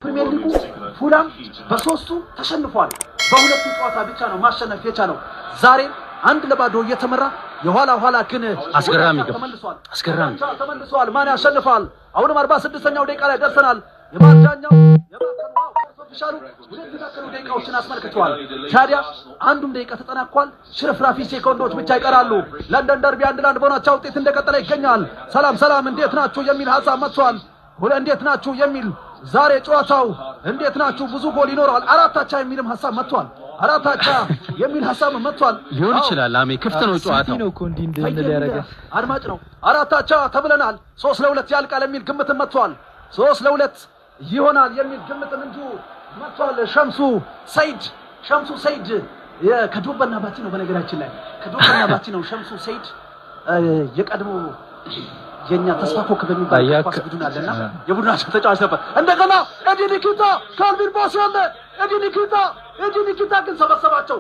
ፕሪሚየር ሊጉ ፉላም በሶስቱ ተሸንፏል። በሁለቱ ጨዋታ ብቻ ነው ማሸነፍ የቻለው። ዛሬ አንድ ለባዶ እየተመራ የኋላ ግን አስገራሚ ተመልሷል። ማን ያሸንፋል? አሁንም 46ኛው ደቂቃ ላይ ደርሰናል። የማዳኛው የማከናው ኦፊሻሉ ሁለት ደቂቃዎችን አስመልክቷል። ታዲያ አንዱም ደቂቃ ተጠናቋል። ሽርፍራፊ ሴኮንዶች ብቻ ይቀራሉ። ለንደን ደርቢ 1-1 በሆናቸው ውጤት እንደቀጠለ ይገኛል። ሰላም እንዴት ናችሁ የሚል ሐሳብ መጥቷል። እንዴት ናችሁ የሚል ዛሬ ጨዋታው እንዴት ናችሁ ብዙ ጎል ይኖራል። አራታቻ የሚልም ሐሳብ መጥቷል። አራታቻ የሚል ሐሳብ መጥቷል። ሊሆን ይችላል። አሜ ክፍት ነው ጨዋታው ነው እኮ እንዲህ ያረጋ አድማጭ ነው። አራታቻ ተብለናል። 3-2 ያልቃል የሚል ግምትም መጥቷል። 3-2 ይሆናል የሚል ግምትም እንዲሁ መጥቷል። ሸምሱ ሰይድ ከዱበና ባቲ ነው። በነገራችን ላይ ከዱበና ባቲ ነው ሸምሱ ሰይድ የቀድሞ የኛ ተስፋ ኮከብ በሚባል ኳስ ቡድን አለና የቡድናቸው ተጫዋች ነበር። እንደገና ኤዲ ኒኪታ ካልቪን ባሲ አለ። ኤዲ ኒኪታ ግን ሰበሰባቸው።